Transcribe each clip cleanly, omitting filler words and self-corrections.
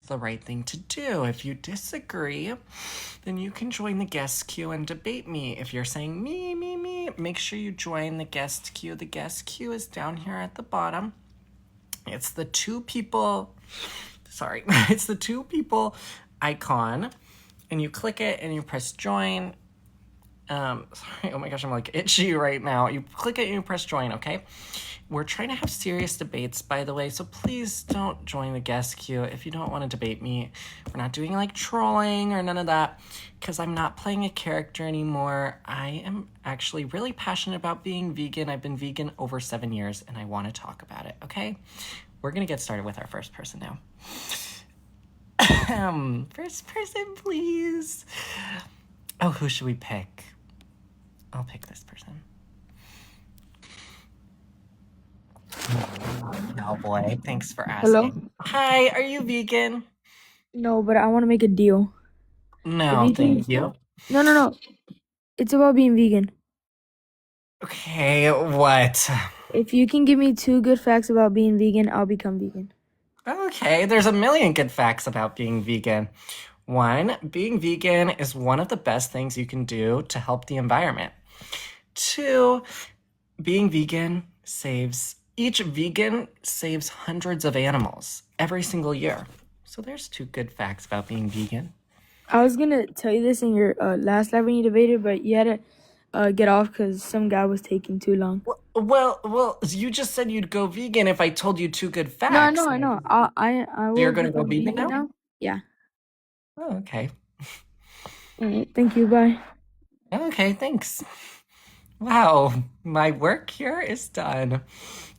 the right thing to do. If you disagree, then you can join the guest queue and debate me. If you're saying me, make sure you join the guest queue. The guest queue is down here at the bottom. It's the two people, it's the two people icon, and you click it and you press join. Sorry, oh my gosh, I'm like itchy right now. You click it and you press join, okay? We're trying to have serious debates, by the way, so please don't join the guest queue if you don't want to debate me. We're not doing like trolling or none of that, because I'm not playing a character anymore. I am actually really passionate about being vegan. I've been vegan over 7 years, and I want to talk about it, okay? We're going to get started with our first person now. First person, please. Oh, who should we pick? I'll pick this person. Oh boy, thanks for asking. Hello? Hi, are you vegan? No, but I want to make a deal. No, thank you. No. It's about being vegan. Okay, what? If you can give me 2 good facts about being vegan, I'll become vegan. Okay, there's a million good facts about being vegan. 1, being vegan is one of the best things you can do to help the environment. 2, being vegan each vegan saves hundreds of animals every single year. So there's 2 good facts about being vegan. I was going to tell you this in your last live when you debated, but you had to get off because some guy was taking too long. Well, you just said you'd go vegan if I told you 2 good facts. No, I know. I will. So you're going to go vegan now? Yeah. Oh, okay. All right. Thank you. Bye. Okay, thanks. Wow, my work here is done.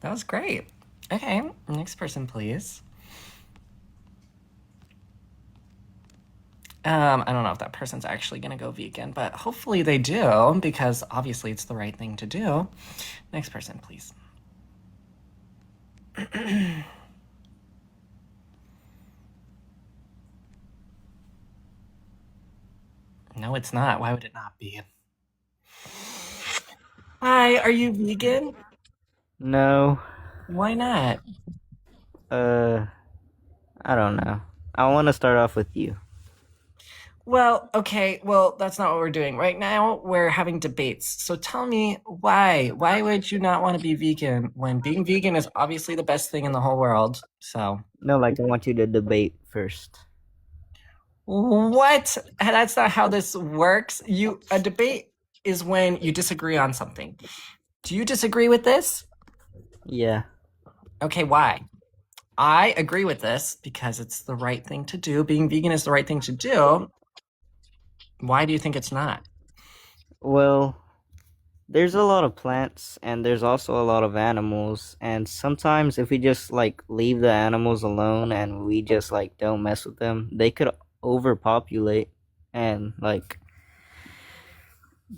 That was great. Okay, next person, please. I don't know if that person's actually gonna go vegan, but hopefully they do, because obviously it's the right thing to do. Next person, please. No, it's not. Why would it not be? Hi, are you vegan? No. Why not? I don't know. I want to start off with you. Well, okay, that's not what we're doing. Right now, we're having debates. So tell me why. Why would you not want to be vegan when being vegan is obviously the best thing in the whole world? So. No, like I want you to debate first. What? That's not how this works. A debate is when you disagree on something. Do you disagree with this? Yeah. Okay, why? I agree with this because it's the right thing to do. Being vegan is the right thing to do. Why do you think it's not? Well, there's a lot of plants and there's also a lot of animals, and sometimes if we just like leave the animals alone and we just like don't mess with them, they could overpopulate, and like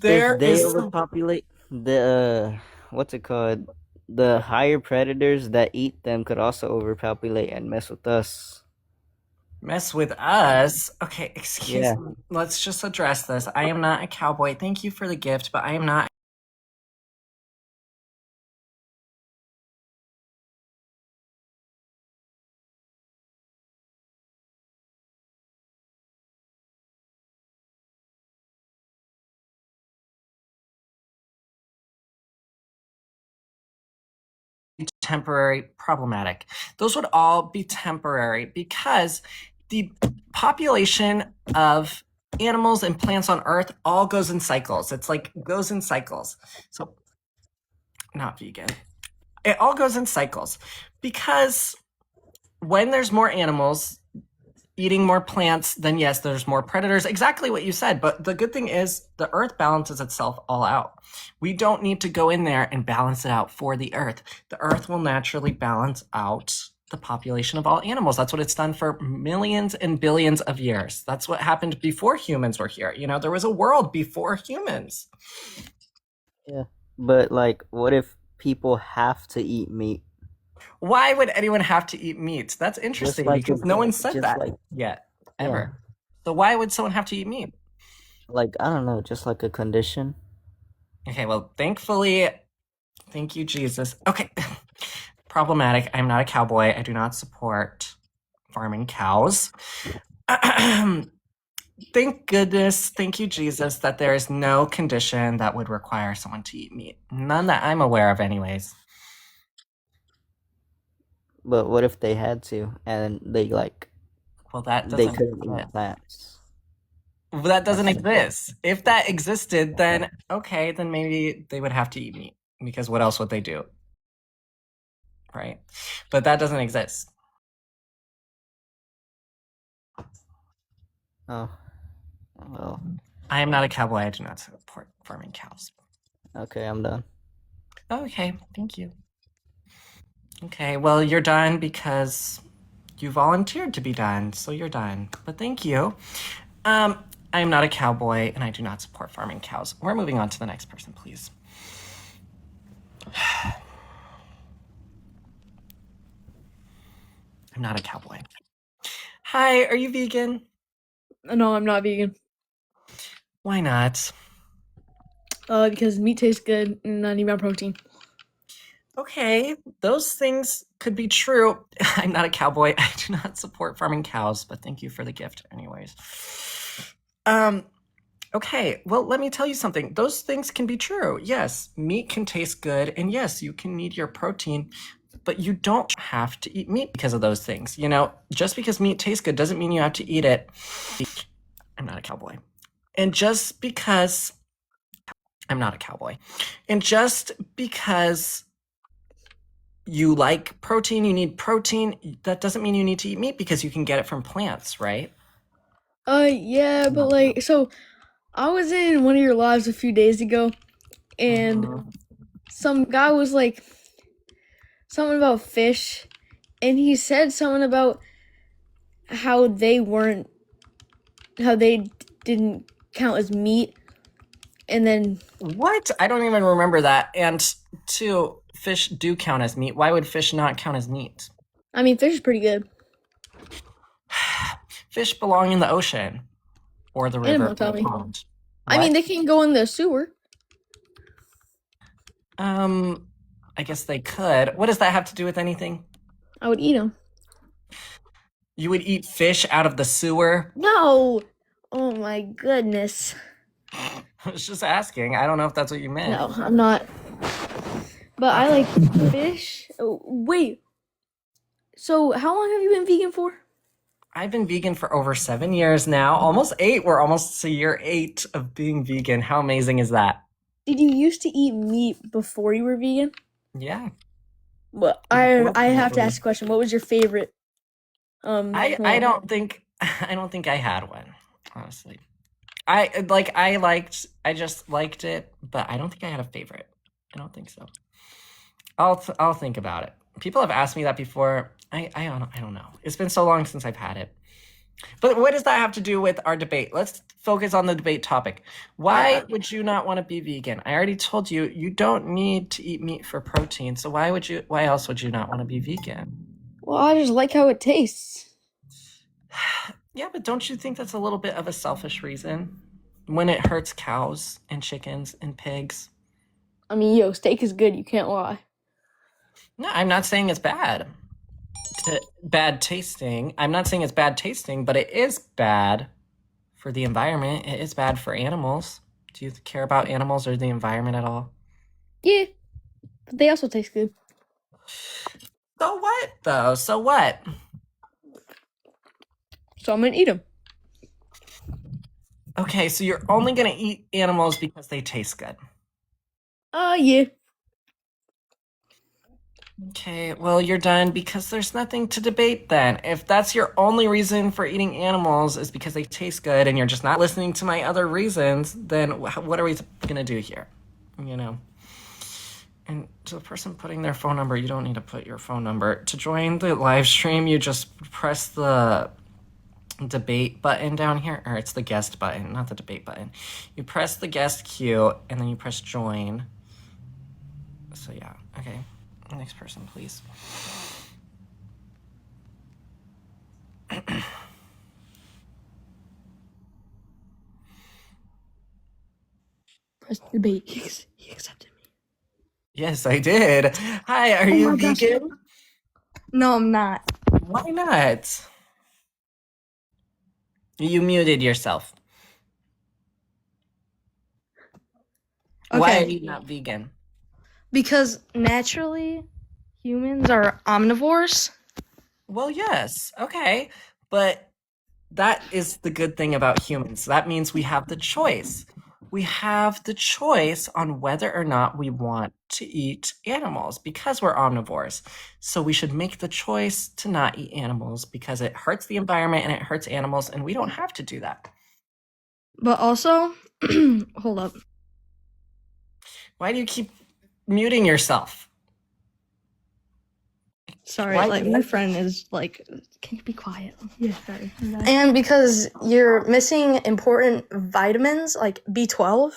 if they overpopulate, the what's it called? The higher predators that eat them could also overpopulate and mess with us. Mess with us? Okay, excuse me. Let's just address this. I am not a cowboy. Thank you for the gift, but I am not temporary, problematic. Those would all be temporary because the population of animals and plants on Earth all goes in cycles. It's like goes in cycles. So, not vegan. It all goes in cycles because when there's more animals eating more plants, then yes, there's more predators. Exactly what you said. But the good thing is the Earth balances itself all out. We don't need to go in there and balance it out for the Earth. The Earth will naturally balance out the population of all animals. That's what it's done for millions and billions of years. That's what happened before humans were here. You know, there was a world before humans. Yeah. But like, what if people have to eat meat? Why would anyone have to eat meat? That's interesting because no one said that yet, ever. Yeah. So why would someone have to eat meat? Like, I don't know, just like a condition. Okay, well, thankfully, thank you, Jesus. Okay, problematic. I'm not a cowboy. I do not support farming cows. Thank goodness, thank you, Jesus, that there is no condition that would require someone to eat meat. None that I'm aware of, anyways. But what if they had to and they Well, that they doesn't couldn't eat exist. plants? Well, that doesn't exist. If that existed, then okay, then maybe they would have to eat meat because what else would they do? Right? But that doesn't exist. Oh, well, I am not a cowboy. I do not support farming cows. okay, I'm done. Okay, thank you. Okay, well, you're done because you volunteered to be done, so you're done. But thank you. I am not a cowboy and I do not support farming cows. We're moving on to the next person, please. I'm not a cowboy. Hi, are you vegan? No, I'm not vegan. Why not? Because meat tastes good and I need my protein. Okay, those things could be true. I'm not a cowboy. I do not support farming cows, but thank you for the gift anyways. Okay, well, let me tell you something. Those things can be true. Yes, meat can taste good, and yes, you can need your protein, but you don't have to eat meat because of those things. You know, just because meat tastes good doesn't mean you have to eat it. I'm not a cowboy. And just because I'm not a cowboy. And just because you like protein, you need protein, that doesn't mean you need to eat meat because you can get it from plants, right? Yeah, but like, so I was in one of your lives a few days ago, and some guy was like, something about fish, and he said something about how they didn't count as meat, and then What? I don't even remember that. And two, fish do count as meat. Why would fish not count as meat? I mean, fish is pretty good. Fish belong in the ocean or the river. Animal, tell me. Pond. I mean, What? they can go in the sewer. I guess they could. What does that have to do with anything? I would eat them. You would eat fish out of the sewer? No! Oh my goodness. I was just asking. I don't know if that's what you meant. No, I'm not. But I like fish. Oh, wait. So, how long have you been vegan for? I've been vegan for over 7 years now. Almost 8. We're almost to year 8 of being vegan. How amazing is that? Did you used to eat meat before you were vegan? Yeah. Well, I have to ask a question. What was your favorite? I don't think I had one, honestly. I just liked it, but I don't think I had a favorite. I don't think so. I'll think about it. People have asked me that before. I don't know. It's been so long since I've had it. But what does that have to do with our debate? Let's focus on the debate topic. Why would you not want to be vegan? I already told you you don't need to eat meat for protein. So why else would you not want to be vegan? Well, I just like how it tastes. Yeah, but don't you think that's a little bit of a selfish reason? When it hurts cows and chickens and pigs? I mean, yo, steak is good. You can't lie. No, I'm not saying it's bad. Bad tasting. I'm not saying it's bad tasting, but it is bad for the environment. It is bad for animals. Do you care about animals or the environment at all? Yeah, but they also taste good. So what, though? So what? So I'm gonna eat them. Okay, so you're only gonna eat animals because they taste good. Yeah. Okay, well, you're done because there's nothing to debate then. If that's your only reason for eating animals is because they taste good and you're just not listening to my other reasons, then what are we gonna do here? You know? And to the person putting their phone number, you don't need to put your phone number. To join the live stream, you just press the debate button down here, or it's the guest button, not the debate button. You press the guest queue, and then you press join. So yeah, okay. Next person, please. Press debate. He accepted me. Yes, I did. Hi, are you my gosh. vegan? No, I'm not. Why not? You muted yourself. Okay. Why are you not vegan? Because naturally, humans are omnivores. Well, yes. Okay. But that is the good thing about humans. That means we have the choice. We have the choice on whether or not we want to eat animals because we're omnivores. So we should make the choice to not eat animals because it hurts the environment and it hurts animals, and we don't have to do that. But also, hold up. Why do you keep muting yourself? Sorry, Why- like my friend is like, can you be quiet? Yeah, sorry. And because you're missing important vitamins like B12.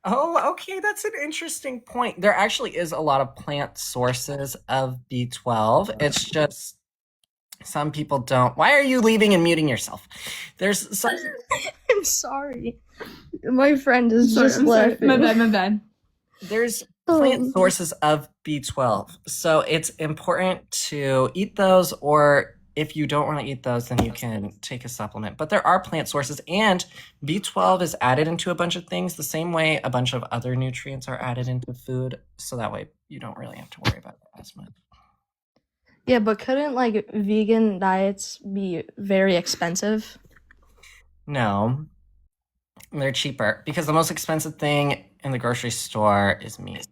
Oh, okay, that's an interesting point. There actually is a lot of plant sources of B12. It's just some people don't. Why are you leaving and muting yourself? There's some. I'm sorry. My friend is Sorry, just I'm sorry. laughing. My bad. There's plant sources of B12. So it's important to eat those, or if you don't want to eat those, then you can take a supplement. But there are plant sources, and B12 is added into a bunch of things the same way a bunch of other nutrients are added into food. So that way you don't really have to worry about it as much. Yeah, but couldn't like vegan diets be very expensive? No, they're cheaper because the most expensive thing in the grocery store is meat.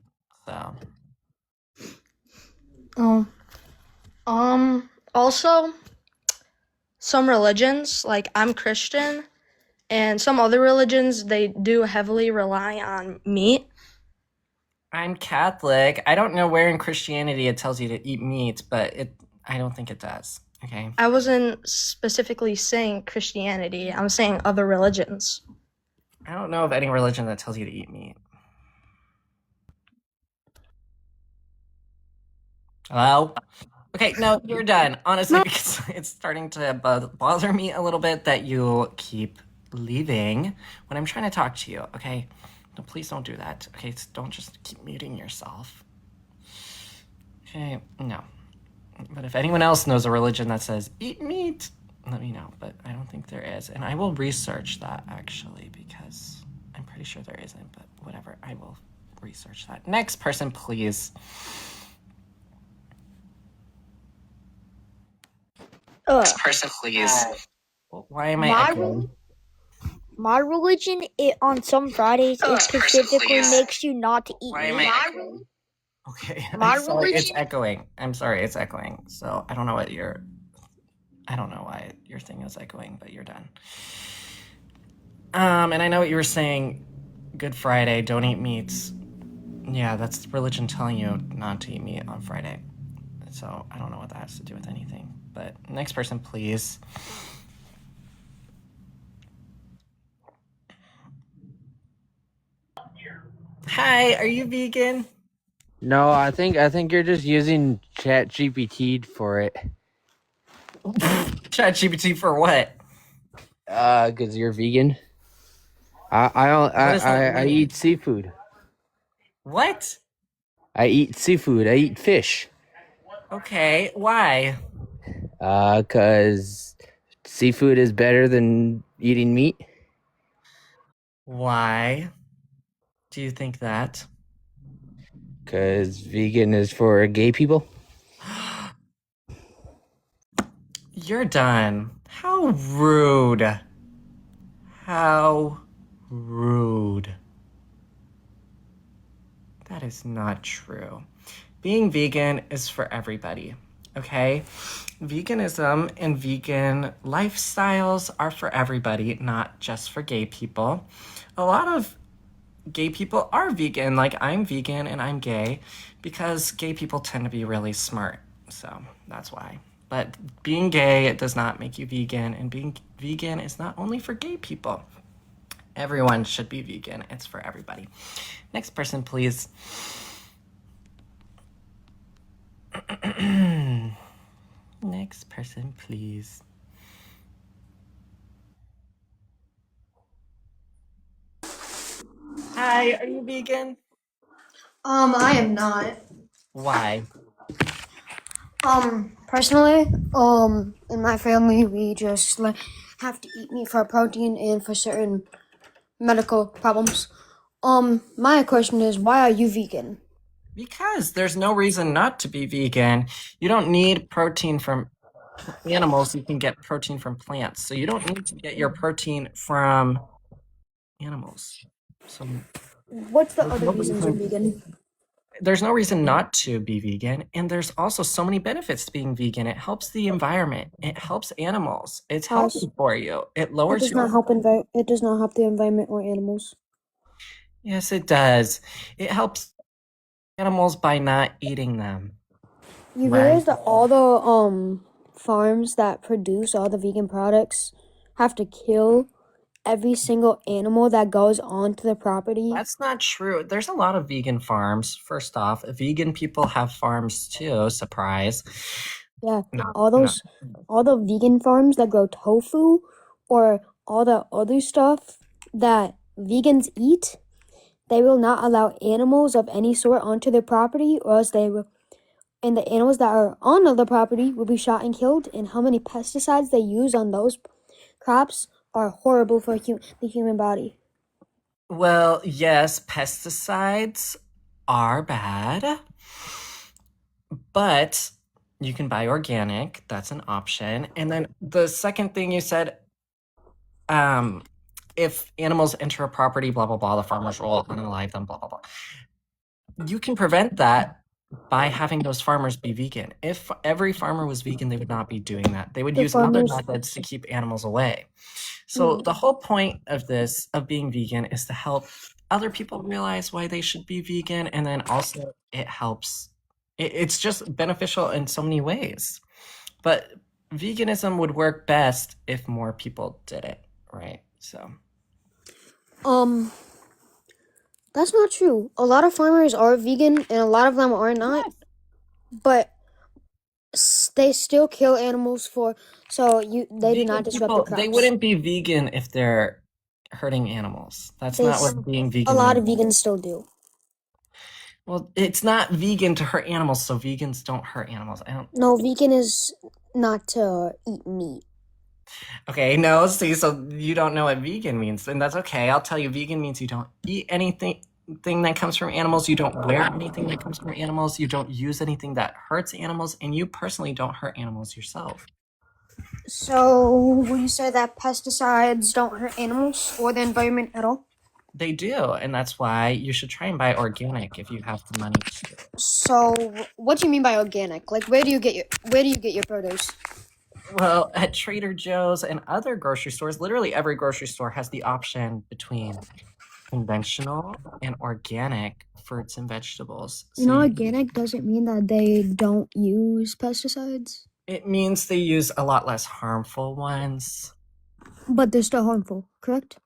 So Also, some religions, like I'm Christian, and some other religions, they do heavily rely on meat. I'm Catholic. I don't know where in Christianity it tells you to eat meat, but I don't think it does. Okay. I wasn't specifically saying Christianity, I'm saying other religions. I don't know of any religion that tells you to eat meat. Hello? Okay, no, you're done. Honestly, because it's starting to bother me a little bit that you keep leaving when I'm trying to talk to you, okay? No, please don't do that. Okay, don't just keep muting yourself. Okay, no. But if anyone else knows a religion that says eat meat, let me know. But I don't think there is. And I will research that actually because I'm pretty sure there isn't. But whatever, I will research that. Next person, please. Next person, please. Why am I echoing? My religion, on some Fridays, it specifically makes you not to eat Why am meat. I echoing? Okay, My I'm sorry, it's religion- echoing. I'm sorry, it's echoing. So I don't know why your thing is echoing, but you're done. And I know what you were saying. Good Friday, don't eat meats. Yeah, that's religion telling you not to eat meat on Friday. So I don't know what that has to do with anything. But next person, please. Hi, are you vegan? No, I think you're just using ChatGPT for it. ChatGPT for what? Cause you're vegan. I eat seafood. What? I eat seafood. I eat fish. Okay, why? Cause seafood is better than eating meat. Why do you think that? Cause vegan is for gay people. You're done. How rude. How rude. That is not true. Being vegan is for everybody, okay? Veganism and vegan lifestyles are for everybody, not just for gay people. A lot of gay people are vegan, like I'm vegan and I'm gay, because gay people tend to be really smart. So that's why. But being gay does not make you vegan, and being vegan is not only for gay people. Everyone should be vegan. It's for everybody. Next person, please. Next person, please. Hi, are you vegan? I am not. Why? Personally, in my family, we just like have to eat meat for protein and for certain medical problems. My question is, why are you vegan? Because there's no reason not to be vegan. You don't need protein from animals. You can get protein from plants. So you don't need to get your protein from animals. So What's the there's other no reasons you're reason, vegan? there's no reason not to be vegan. And there's also so many benefits to being vegan. It helps the environment. It helps animals. It's How healthy for you. It It lowers does not your... help it does not help the environment or animals. Yes, it does. It helps animals by not eating them. You Right. realize that all the farms that produce all the vegan products have to kill every single animal that goes onto the property? That's not true. There's a lot of vegan farms. First off, vegan people have farms too. Surprise. Yeah, No, all no. the vegan farms that grow tofu or all the other stuff that vegans eat, they will not allow animals of any sort onto their property, or else and the animals that are on the property will be shot and killed. And how many pesticides they use on those crops are horrible for the human body. Well, yes, pesticides are bad, but you can buy organic. That's an option. And then the second thing you said, if animals enter a property, blah, blah, blah, the farmers will unalive them, blah, blah, blah. You can prevent that by having those farmers be vegan. If every farmer was vegan, they would not be doing that. They would use other methods to keep animals away. So the whole point of this, of being vegan, is to help other people realize why they should be vegan. And then also it helps, it's just beneficial in so many ways. But veganism would work best if more people did it, right? So That's not true. A lot of farmers are vegan and a lot of them are not. But they still kill animals they do not disrupt the crops. They wouldn't be vegan if they're hurting animals. That's not what being vegan A lot means. of vegans still do. Well, it's not vegan to hurt animals, so vegans don't hurt animals. No, vegan is not to eat meat. Okay, no, see, so you don't know what vegan means, and that's okay. I'll tell you, vegan means you don't eat anything that comes from animals, you don't wear anything that comes from animals, you don't use anything that hurts animals, and you personally don't hurt animals yourself. So, would you say that pesticides don't hurt animals or the environment at all? They do, and that's why you should try and buy organic if you have the money to. So, what do you mean by organic? Like, where do you get your produce? Well, at Trader Joe's and other grocery stores, literally every grocery store has the option between conventional and organic fruits and vegetables. So Organic doesn't mean that they don't use pesticides. It means they use a lot less harmful ones. But they're still harmful, correct?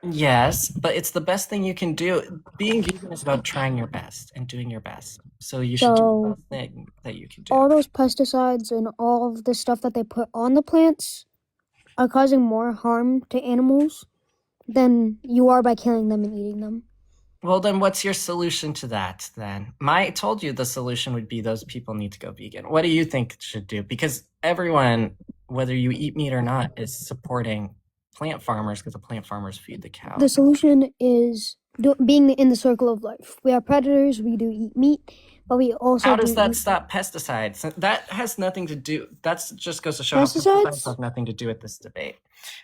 Yes, but it's the best thing you can do. Being vegan is about trying your best and doing your best. So you should do the best thing that you can do. All those pesticides and all of the stuff that they put on the plants are causing more harm to animals than you are by killing them and eating them. Well, then what's your solution to that, then? I told you the solution would be those people need to go vegan. What do you think it should do? Because everyone, whether you eat meat or not, is supporting plant farmers because the plant farmers feed the cows. The solution is being in the circle of life. We are predators, we do eat meat, but we also How does that stop pesticides? That has nothing to do, that just goes to show how pesticides have nothing to do with this debate.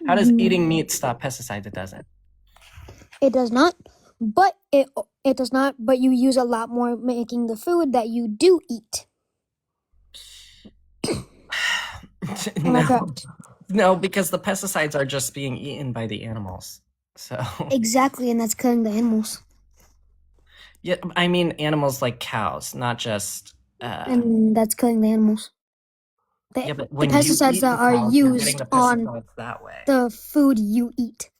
How does eating meat stop pesticides? It doesn't. It does not, but it does not, but you use a lot more making the food that you do eat. Am I correct? No, because the pesticides are just being eaten by the animals. So exactly, and that's killing the animals. Yeah, I mean animals like cows, not just. And that's killing the animals. But when the pesticides that are used on that way. The food you eat.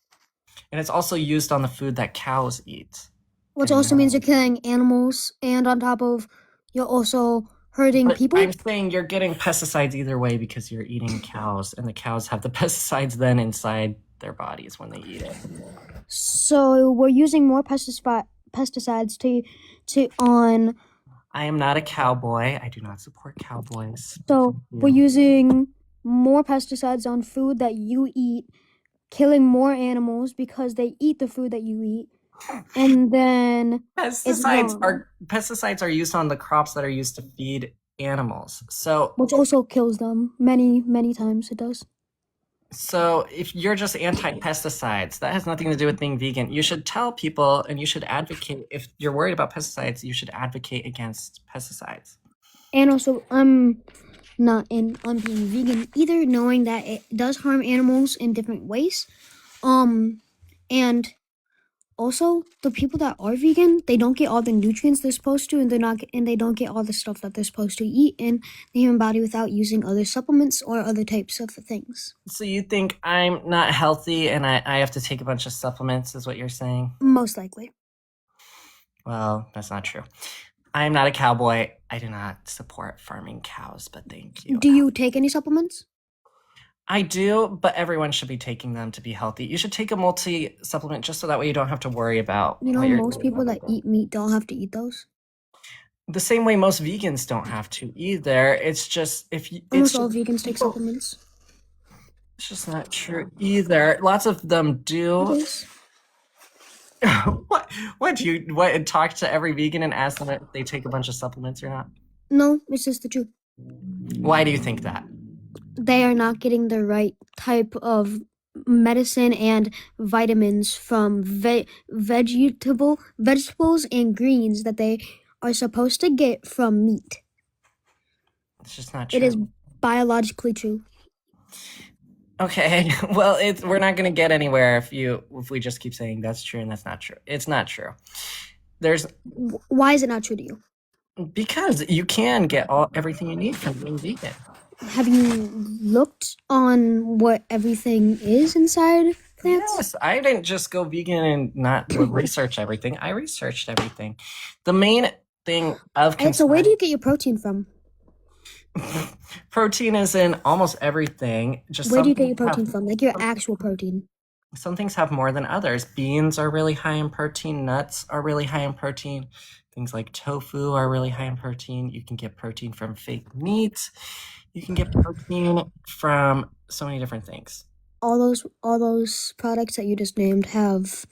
And it's also used on the food that cows eat. Which also means you're killing animals, and on top of, you're also hurting people. I'm saying you're getting pesticides either way because you're eating cows, and the cows have the pesticides then inside their bodies when they eat it. So we're using more pesticides to on I am not a cowboy. I do not support cowboys. So we're using more pesticides on food that you eat, killing more animals because they eat the food that you eat, and then Pesticides are used on the crops that are used to feed animals. So which also kills them many times. It does. So if you're just anti-pesticides, that has nothing to do with being vegan. You should tell people and you should advocate. If you're worried about pesticides, you should advocate against pesticides. And also, I'm not in on being vegan either, knowing that it does harm animals in different ways. And also the people that are vegan, they don't get all the nutrients they're supposed to, and they don't get all the stuff that they're supposed to eat in the human body without using other supplements or other types of things. So you think I'm not healthy and I have to take a bunch of supplements, is what you're saying? Most likely. Well, that's not true. I am not a cowboy. I do not support farming cows, but thank you. Do you take any supplements? I do, but everyone should be taking them to be healthy. You should take a multi-supplement just so that way you don't have to worry about. Most people that eat meat don't have to eat those. The same way most vegans don't have to either. It's just almost all vegans take supplements. It's just not true either. Lots of them do. It is. What do you talk to every vegan and ask them if they take a bunch of supplements or not? No, it's just the truth. Why do you think that? They are not getting the right type of medicine and vitamins from vegetables and greens that they are supposed to get from meat. It's just not true. It is biologically true. Okay, well, we're not going to get anywhere if we just keep saying that's true and that's not true. It's not true. Why is it not true to you? Because you can get everything you need from being vegan. Have you looked on what everything is inside plants? Yes, I didn't just go vegan and not research everything. I researched everything. The main thing of concern... So where do you get your protein from? Protein is in almost everything. Where do you get your protein from? Like your actual protein? Some things have more than others. Beans are really high in protein. Nuts are really high in protein. Things like tofu are really high in protein. You can get protein from fake meat. You can get protein from so many different things. All those products that you just named have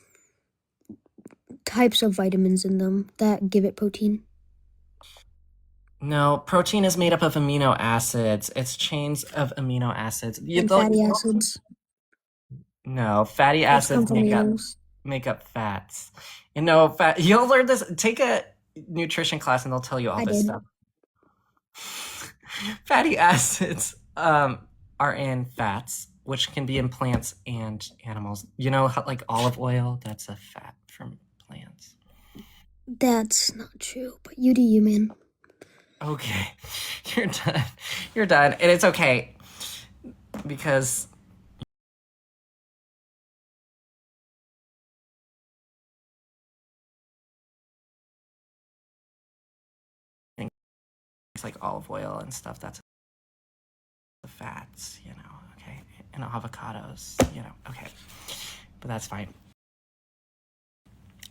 types of vitamins in them that give it protein. No, protein is made up of amino acids. It's chains of amino acids. And fatty acids. No, fatty acids make up fats. And no, you'll learn this. Take a nutrition class and they'll tell you all this stuff. Fatty acids are in fats, which can be in plants and animals. You know, how, like olive oil, that's a fat from plants. That's not true, but you do you, man. Okay, you're done. You're done. And it's okay because it's like olive oil and stuff, that's the fats, you know, okay? And avocados, you know, okay. But that's fine.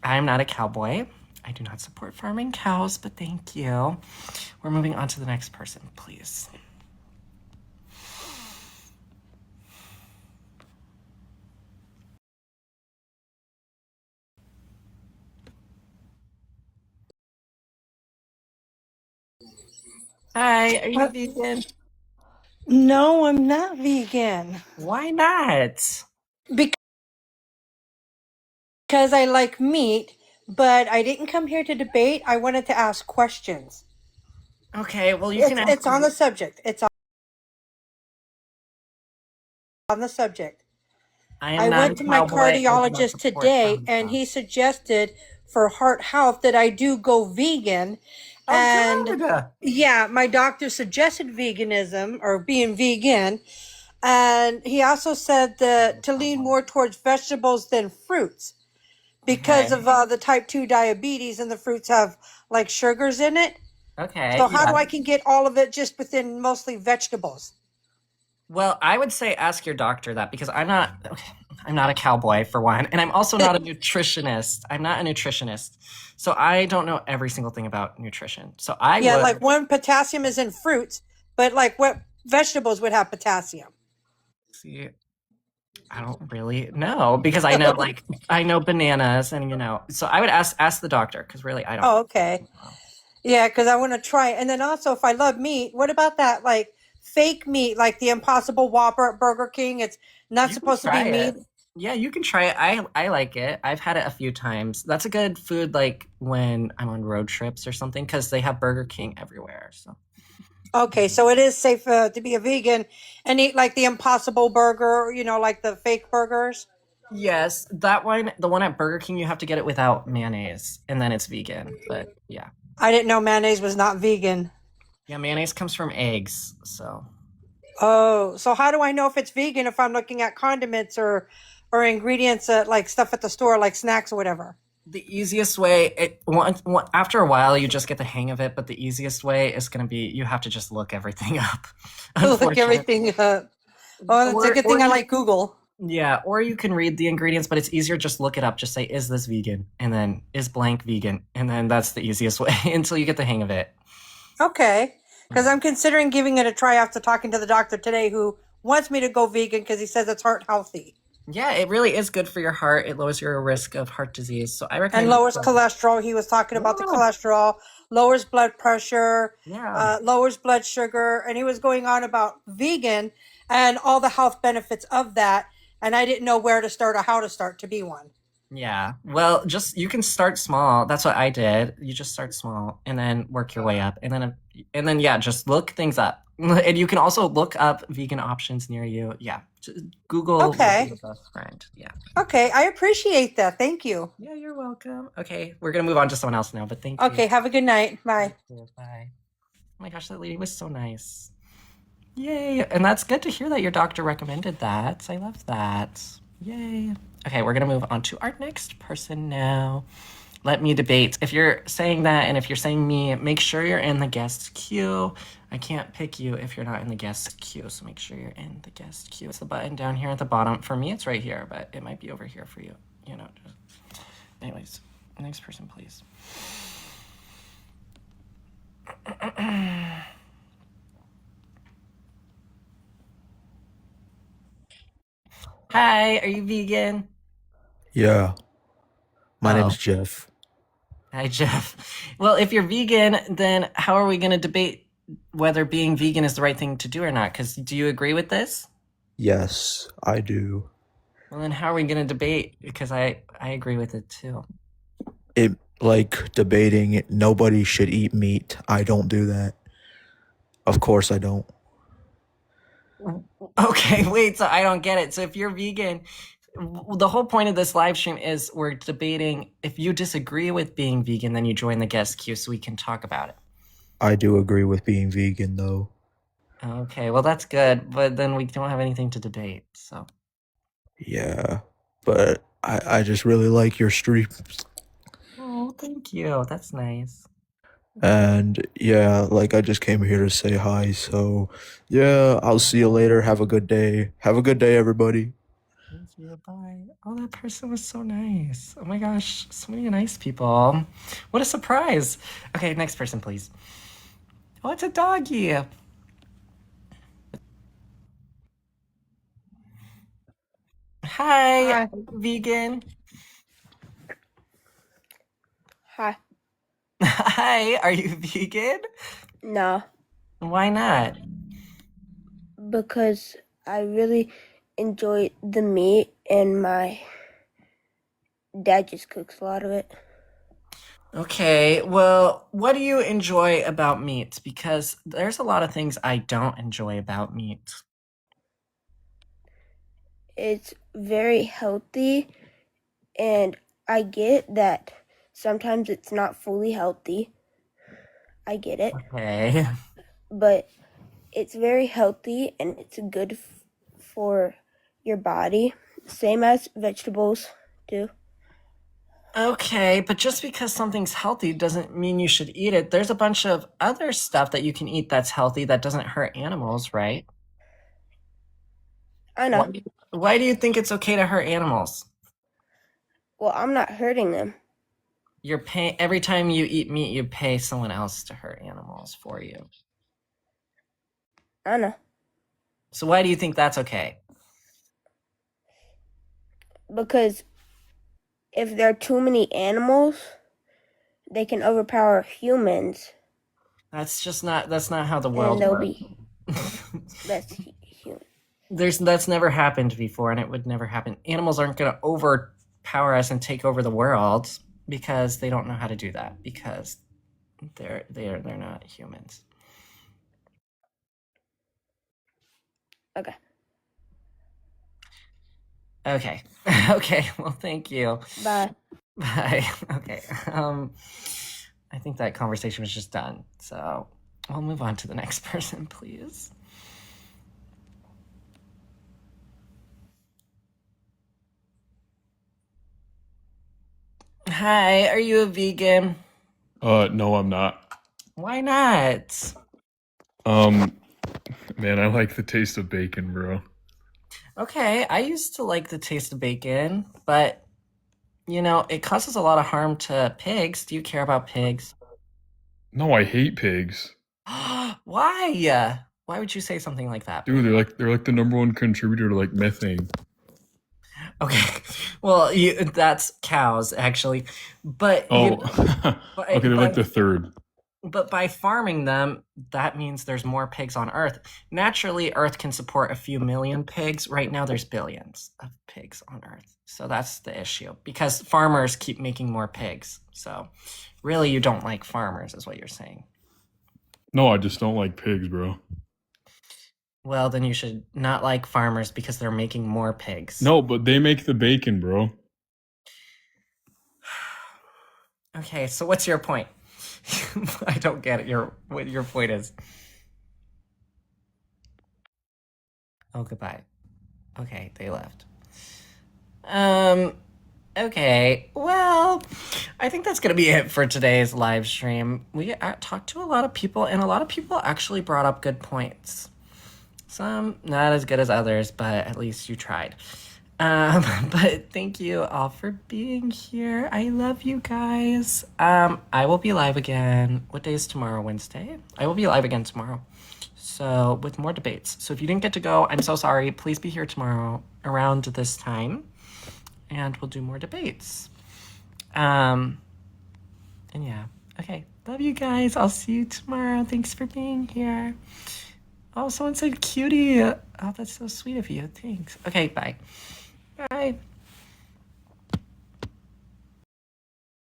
I'm not a cowboy. I do not support farming cows, but thank you. We're moving on to the next person, please. Hi, are you vegan? No, I'm not vegan. Why not? Because I like meat, but I didn't come here to debate. I wanted to ask questions. Okay, well, you can ask. It's on the subject. It's on the subject. I went to my cardiologist today, and he suggested for heart health that I do go vegan. And yeah, my doctor suggested veganism or being vegan. And he also said that to lean more towards vegetables than fruits because of the type 2 diabetes, and the fruits have like sugars in it. Okay. So how do I can get all of it just within mostly vegetables? Well, I would say ask your doctor that, because I'm not... Okay. I'm not a cowboy, for one. And I'm also not a nutritionist. I'm not a nutritionist. So I don't know every single thing about nutrition. So like when potassium is in fruits, but like what vegetables would have potassium? See, I don't really know because I know I know bananas and so I would ask the doctor because really I don't. Oh, okay. Yeah, because I want to try it. And then also if I love meat, what about that like fake meat, like the Impossible Whopper at Burger King? It's not supposed to be meat. Yeah, you can try it. I like it. I've had it a few times. That's a good food like when I'm on road trips or something because they have Burger King everywhere. So. Okay, so it is safe to be a vegan and eat like the Impossible Burger, like the fake burgers. Yes, that one, the one at Burger King, you have to get it without mayonnaise, and then it's vegan. But yeah. I didn't know mayonnaise was not vegan. Yeah, mayonnaise comes from eggs, so. Oh, so how do I know if it's vegan if I'm looking at condiments or ingredients like stuff at the store, like snacks or whatever? The easiest way, after a while, you just get the hang of it. But the easiest way is going to be you have to just look everything up. Look everything up. Oh, that's a good thing I like Google. Yeah, or you can read the ingredients, but it's easier just look it up. Just say, is this vegan? And then, is blank vegan? And then that's the easiest way until you get the hang of it. Okay, because I'm considering giving it a try after talking to the doctor today who wants me to go vegan because he says it's heart healthy. Yeah, it really is good for your heart. It lowers your risk of heart disease. So I recommend. And lowers cholesterol. He was talking about the cholesterol, lowers blood pressure, lowers blood sugar. And he was going on about vegan and all the health benefits of that. And I didn't know where to start or how to start to be one. Yeah, well, you can start small. That's what I did. You just start small and then work your way up. And then yeah, just look things up. And you can also look up vegan options near you. Yeah. Google. Okay. Best friend. Yeah. Okay. I appreciate that. Thank you. Yeah, you're welcome. Okay. We're going to move on to someone else now, but thank you. Okay. Have a good night. Bye. Bye. Oh my gosh, that lady was so nice. Yay. And that's good to hear that your doctor recommended that. I love that. Yay. Okay, we're going to move on to our next person now. Let me debate. If you're saying that and if you're saying me, make sure you're in the guest queue. I can't pick you if you're not in the guest queue, so make sure you're in the guest queue. It's the button down here at the bottom. For me, it's right here, but it might be over here for you. Anyways, next person, please. Hi, are you vegan? Yeah. My name's Jeff. Hi, Jeff. Well, if you're vegan, then how are we going to debate whether being vegan is the right thing to do or not? Because do you agree with this? Yes, I do. Well, then how are we going to debate? Because I agree with it too. Debating, nobody should eat meat. I don't do that. Of course I don't. Okay, wait, so I don't get it. So if you're vegan, the whole point of this live stream is we're debating. If you disagree with being vegan, then you join the guest queue so we can talk about it. I do agree with being vegan, though. Okay, well, that's good, but then we don't have anything to debate, so. Yeah, but I just really like your stream. Oh, thank you. That's nice. And yeah, I just came here to say hi, so yeah, I'll see you later. Have a good day. Have a good day, everybody. Thank you. Bye. Oh, that person was so nice. Oh my gosh, so many nice people. What a surprise. Okay, next person, please. Oh, it's a doggy. Hi. Vegan. Hi. Hi, are you vegan? No. Why not? Because I really enjoy the meat and my dad just cooks a lot of it. Okay, well, what do you enjoy about meat? Because there's a lot of things I don't enjoy about meat. It's very healthy, and I get that sometimes it's not fully healthy. I get it. Okay. But it's very healthy, and it's good for your body, same as vegetables do. Okay, but just because something's healthy doesn't mean you should eat it. There's a bunch of other stuff that you can eat that's healthy that doesn't hurt animals, right? I know. Why do you think it's okay to hurt animals? Well, I'm not hurting them. You're paying every time you eat meat, you pay someone else to hurt animals for you. I know. So why do you think that's okay? Because if there are too many animals, they can overpower humans. That's not how the world and they'll works. be less human. That's never happened before, and it would never happen. Animals aren't going to overpower us and take over the world because they don't know how to do that, because they're not humans. Okay. Okay. Okay. Well, thank you. Bye. Bye. Okay. I think that conversation was just done. So we'll move on to the next person, please. Hi, are you a vegan? No, I'm not. Why not? Man, I like the taste of bacon, bro. Okay, I used to like the taste of bacon, but you know, it causes a lot of harm to pigs. Do you care about pigs? No, I hate pigs. Why? Why would you say something like that? Dude, they're like the number one contributor to like methane. Okay, well, that's cows actually, but Oh, okay, they're like the third. But by farming them, that means there's more pigs on Earth. Naturally, Earth can support a few million pigs. Right now, there's billions of pigs on Earth. So that's the issue, because farmers keep making more pigs. So really, you don't like farmers, is what you're saying. No, I just don't like pigs, bro. Well, then you should not like farmers because they're making more pigs. No, but they make the bacon, bro. Okay, so what's your point? I don't get it. What your point is. Oh, goodbye. Okay, they left. Okay, well, I think that's going to be it for today's live stream. We talked to a lot of people, and a lot of people actually brought up good points. Some not as good as others, but at least you tried. But thank you all for being here. I love you guys. I will be live again. What day is tomorrow? Wednesday? I will be live again tomorrow. So with more debates. So if you didn't get to go, I'm so sorry. Please be here tomorrow around this time, and we'll do more debates. And yeah. Okay. Love you guys. I'll see you tomorrow. Thanks for being here. Oh, someone said cutie. Oh, that's so sweet of you. Thanks. Okay, bye.